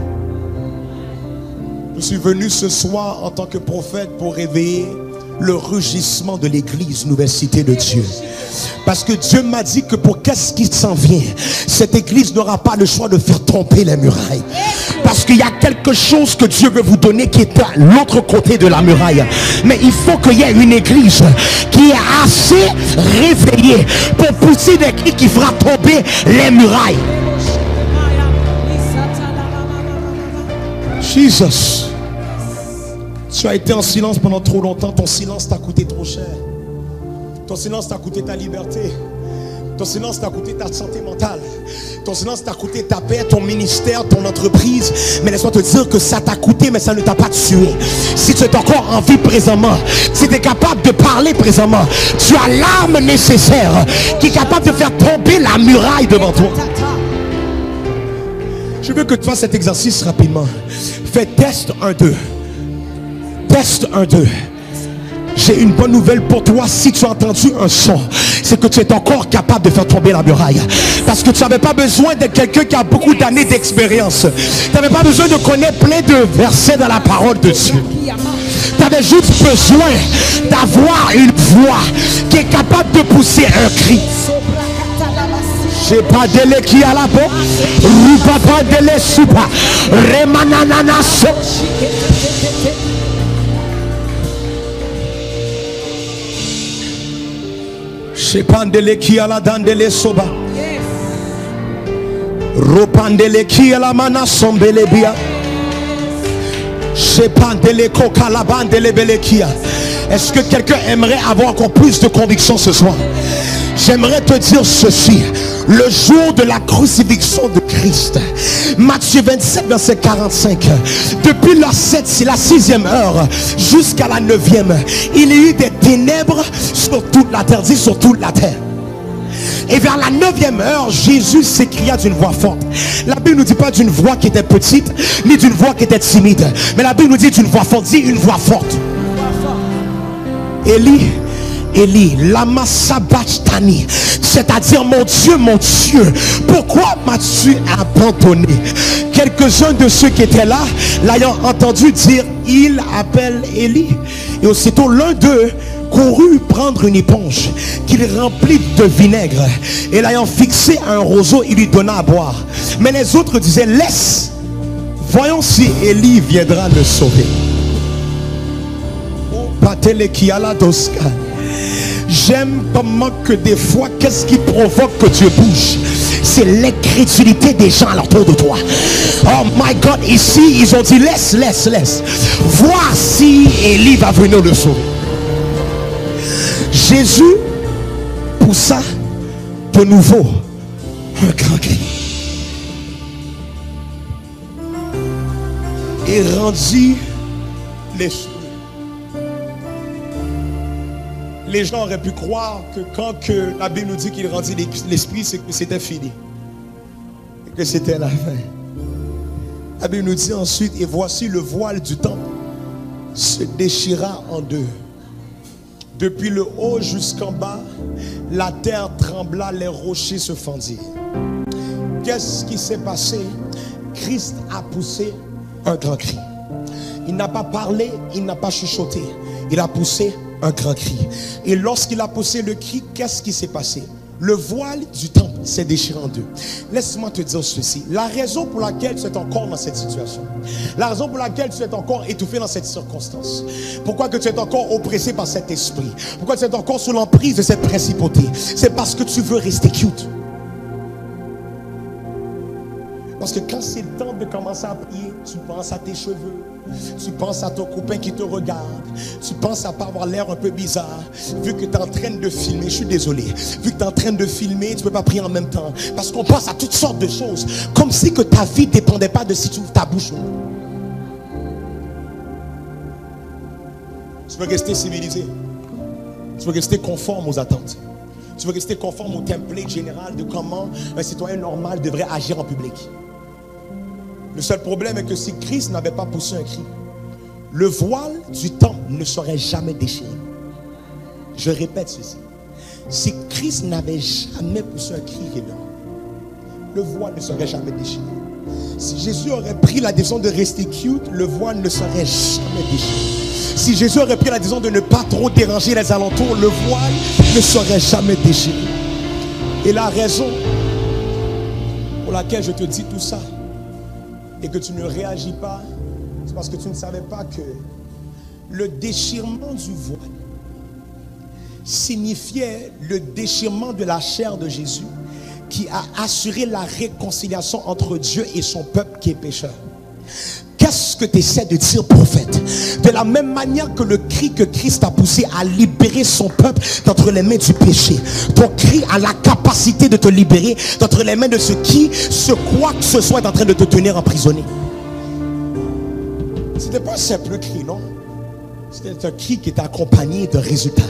Je suis venu ce soir en tant que prophète pour réveiller le rugissement de l'église Nouvelle Cité de Dieu. Parce que Dieu m'a dit que pour qu'est-ce qui s'en vient, cette église n'aura pas le choix de faire tomber les murailles. Parce qu'il y a quelque chose que Dieu veut vous donner qui est à l'autre côté de la muraille. Mais il faut qu'il y ait une église qui est assez réveillée pour pousser des cris qui fera tomber les murailles. Jesus. Tu as été en silence pendant trop longtemps. Ton silence t'a coûté trop cher. Ton silence t'a coûté ta liberté. Ton silence t'a coûté ta santé mentale. Ton silence t'a coûté ta paix, ton ministère, ton entreprise. Mais laisse-moi te dire que ça t'a coûté, mais ça ne t'a pas tué. Si tu es encore en vie présentement, si tu es capable de parler présentement, tu as l'âme nécessaire qui est capable de faire tomber la muraille devant toi. Je veux que tu fasses cet exercice rapidement. Fais test 1-2. Test 1-2. J'ai une bonne nouvelle pour toi. Si tu as entendu un son, c'est que tu es encore capable de faire tomber la muraille. Parce que tu n'avais pas besoin d'être quelqu'un qui a beaucoup d'années d'expérience. Tu n'avais pas besoin de connaître plein de versets dans la parole de Dieu. Tu avais juste besoin d'avoir une voix qui est capable de pousser un cri. J'ai pas de qui à la peau, rupa pas de soupa, remanana so. J'ai pas de qui à la dandele soba, ropandele qui à la mana sombelebia. J'ai pas de coca la bandele belekia. Est-ce que quelqu'un aimerait avoir encore plus de conviction ce soir? J'aimerais te dire ceci. Le jour de la crucifixion de Christ, Matthieu 27 verset 45, depuis la 6e heure jusqu'à la 9e, il y a eu des ténèbres sur toute la terre. Dit sur toute la terre. Et vers la 9e heure, Jésus s'écria d'une voix forte. La Bible ne nous dit pas d'une voix qui était petite, ni d'une voix qui était timide, mais la Bible nous dit d'une voix forte. Dit une voix forte. Élie, Élie, lama sabachthani, c'est-à-dire mon Dieu, pourquoi m'as-tu abandonné? Quelques-uns de ceux qui étaient là, l'ayant entendu dire, il appelle Élie. Et aussitôt l'un d'eux courut prendre une éponge qu'il remplit de vinaigre, et l'ayant fixé à un roseau, il lui donna à boire. Mais les autres disaient, laisse, voyons si Élie viendra le sauver. J'aime comment que des fois, qu'est-ce qui provoque que Dieu bouge? C'est l'incrédulité des gens à l'entour de toi. Oh my God, ici ils ont dit laisse. Voir si Élie va venir le sauver. Jésus poussa de nouveau un grand cri et rendit l'esprit. Les gens auraient pu croire que quand la Bible nous dit qu'il rendit l'esprit, c'est que c'était fini. Et que c'était la fin. La Bible nous dit ensuite, et voici le voile du temple se déchira en deux. Depuis le haut jusqu'en bas, la terre trembla, les rochers se fendirent. Qu'est-ce qui s'est passé? Christ a poussé un grand cri. Il n'a pas parlé, il n'a pas chuchoté. Il a poussé un grand cri. Et lorsqu'il a poussé le cri, qu'est-ce qui s'est passé? Le voile du temple s'est déchiré en deux. Laisse-moi te dire ceci. La raison pour laquelle tu es encore dans cette situation, la raison pour laquelle tu es encore étouffé dans cette circonstance, pourquoi que tu es encore oppressé par cet esprit, pourquoi tu es encore sous l'emprise de cette principauté, c'est parce que tu veux rester cute. Parce que quand c'est le temps de commencer à prier, tu penses à tes cheveux, tu penses à ton copain qui te regarde, tu penses à pas avoir l'air un peu bizarre, vu que tu es en train de filmer. Je suis désolé, vu que tu es en train de filmer, tu ne peux pas prier en même temps, parce qu'on pense à toutes sortes de choses, comme si que ta vie ne dépendait pas de si tu ouvres ta bouche. Tu veux rester civilisé, tu veux rester conforme aux attentes, Tu veux rester conforme au template général de comment un citoyen normal devrait agir en public. Le seul problème est que si Christ n'avait pas poussé un cri, le voile du temple ne serait jamais déchiré. Je répète ceci. Si Christ n'avait jamais poussé un cri révérend, le voile ne serait jamais déchiré. Si Jésus aurait pris la décision de rester cute, le voile ne serait jamais déchiré. Si Jésus aurait pris la décision de ne pas trop déranger les alentours, le voile ne serait jamais déchiré. Et la raison pour laquelle je te dis tout ça et que tu ne réagis pas, c'est parce que tu ne savais pas que le déchirement du voile signifiait le déchirement de la chair de Jésus qui a assuré la réconciliation entre Dieu et son peuple qui est pécheur. Qu'est-ce que tu essaies de dire, prophète? De la même manière que le cri que Christ a poussé à libérer son peuple d'entre les mains du péché, ton cri a la capacité de te libérer d'entre les mains de ce quoi que ce soit est en train de te tenir emprisonné. C'était pas un simple cri, non? C'était un cri qui était accompagné de résultats.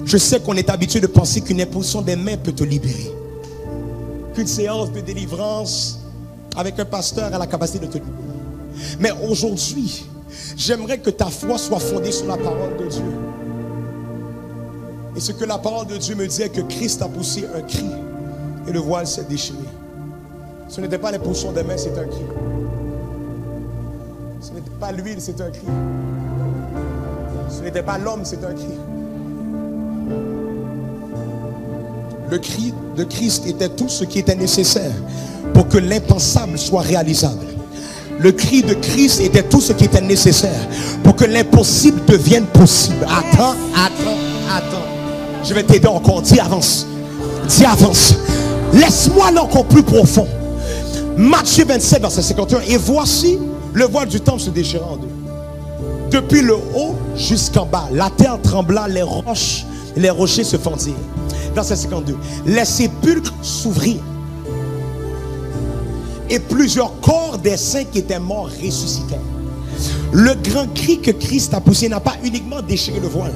Je sais qu'on est habitué de penser qu'une imposition des mains peut te libérer, qu'une séance de délivrance avec un pasteur a la capacité de te libérer. Mais aujourd'hui, j'aimerais que ta foi soit fondée sur la parole de Dieu. Et ce que la parole de Dieu me dit est que Christ a poussé un cri et le voile s'est déchiré. Ce n'était pas l'impulsion des mains, c'est un cri. Ce n'était pas l'huile, c'est un cri. Ce n'était pas l'homme, c'est un cri. Le cri de Christ était tout ce qui était nécessaire pour que l'impensable soit réalisable. Le cri de Christ était tout ce qui était nécessaire pour que l'impossible devienne possible. Attends. Je vais t'aider encore. Dis avance. Dis avance. Laisse-moi aller encore plus profond. Matthieu 27, verset 51. Et voici le voile du temple se déchira en deux. Depuis le haut jusqu'en bas, la terre trembla, les rochers se fendirent. Verset 52. Les sépulcres s'ouvrirent. Et plusieurs corps des saints qui étaient morts ressuscitèrent. Le grand cri que Christ a poussé n'a pas uniquement déchiré le voile,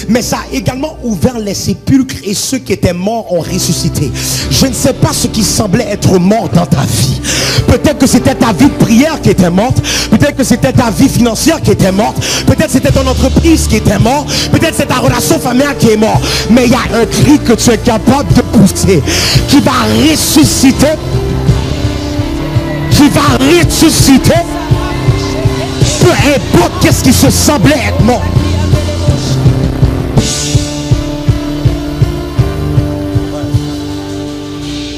mais ça a également ouvert les sépulcres et ceux qui étaient morts ont ressuscité. Je ne sais pas ce qui semblait être mort dans ta vie. Peut-être que c'était ta vie de prière qui était morte. Peut-être que c'était ta vie financière qui était morte. Peut-être que c'était ton entreprise qui était morte. Peut-être que c'est ta relation familiale qui est morte. Mais il y a un cri que tu es capable de pousser qui va ressusciter. Qui va ressusciter. Peu importe qu'est-ce qui se semblait être mort.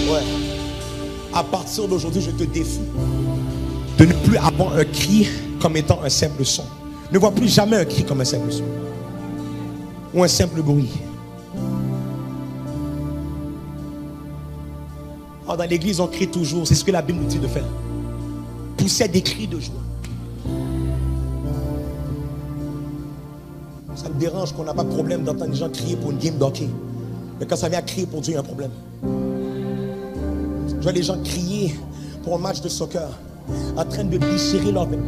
Ouais. À partir d'aujourd'hui, je te défie de ne plus avoir un cri comme étant un simple son. Ne vois plus jamais un cri comme un simple son ou un simple bruit. Dans l'église, on crie toujours. C'est ce que la Bible nous dit de faire. Pousser des cris de joie. Ça me dérange qu'on n'a pas de problème d'entendre les gens crier pour une game d'hockey. Mais quand ça vient à crier pour Dieu, il y a un problème. Je vois les gens crier pour un match de soccer, en train de déchirer leur vêtements,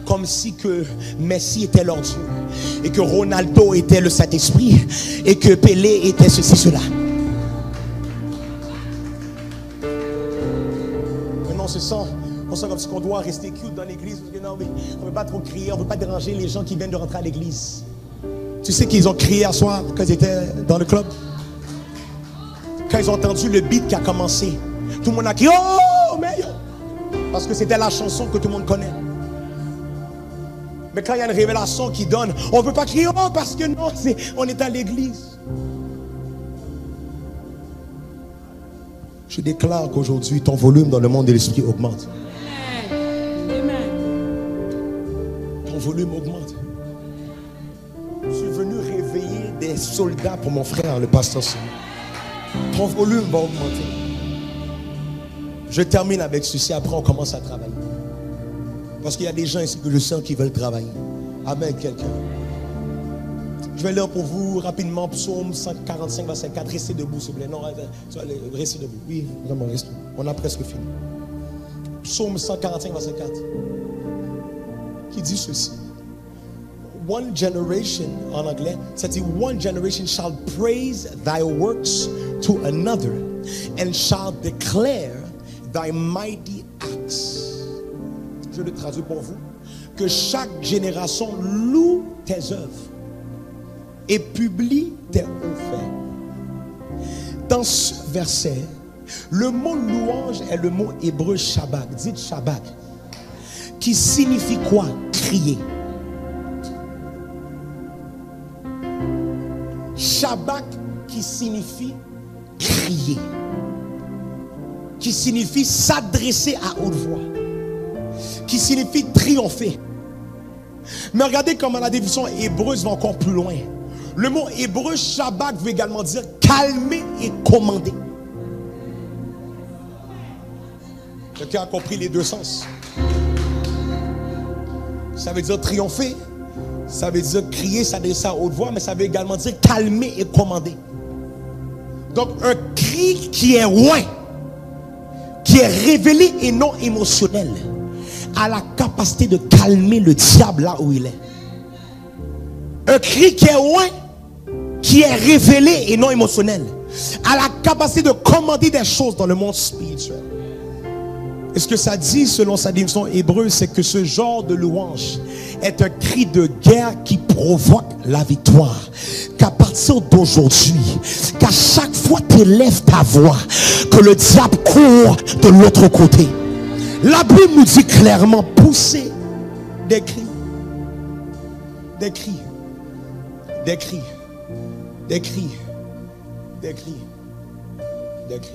comme si que Messi était leur Dieu, et que Ronaldo était le Saint-Esprit, et que Pelé était ceci, cela. Mais non, on sent comme si on doit rester cute dans l'église, parce que non, mais on ne veut pas trop crier, on ne veut pas déranger les gens qui viennent de rentrer à l'église. Tu sais qu'ils ont crié à soir quand ils étaient dans le club? Quand ils ont entendu le beat qui a commencé, tout le monde a crié « Oh, mais yo !» Parce que c'était la chanson que tout le monde connaît. Mais quand il y a une révélation qui donne, on ne peut pas crier « Oh, parce que non, on est à l'église. » Je déclare qu'aujourd'hui, ton volume dans le monde de l'esprit augmente. Amen. Ton volume augmente. Je suis venu réveiller des soldats pour mon frère, le pasteur. Ton volume va augmenter. Je termine avec ceci, après on commence à travailler. Parce qu'il y a des gens ici que je sens qui veulent travailler. Amen, quelqu'un. Je vais lire pour vous rapidement Psaume 145, verset 4. Restez debout, s'il vous plaît. Non, restez debout. Oui, vraiment, restez. On a presque fini. Psaume 145, verset 4. Qui dit ceci. one generation, en anglais, ça dit one generation shall praise thy works to another and shall declare thy mighty acts. Je le traduis pour vous. Que chaque génération loue tes œuvres et publie tes hauts faits. Dans ce verset, le mot louange est le mot hébreu shabak. Dites shabak. Qui signifie quoi? Crier. Shabak qui signifie crier. Qui signifie s'adresser à haute voix. Qui signifie triompher. Mais regardez comment la définition hébreuse va encore plus loin. Le mot hébreu shabak veut également dire calmer et commander. Quelqu'un a compris les deux sens. Ça veut dire triompher, ça veut dire crier, s'adresser à haute voix, mais ça veut également dire calmer et commander. Donc un cri qui est loin, qui est révélé et non émotionnel, a la capacité de calmer le diable là où il est. Un cri qui est loin, qui est révélé et non émotionnel, a la capacité de commander des choses dans le monde spirituel. Et ce que ça dit selon sa définition hébreuse, c'est que ce genre de louange est un cri de guerre qui provoque la victoire. Qu'à partir d'aujourd'hui, qu'à chaque fois tu élèves ta voix, que le diable court de l'autre côté. La Bible nous dit clairement, poussez des cris, des cris, des cris, des cris, des cris, des cris.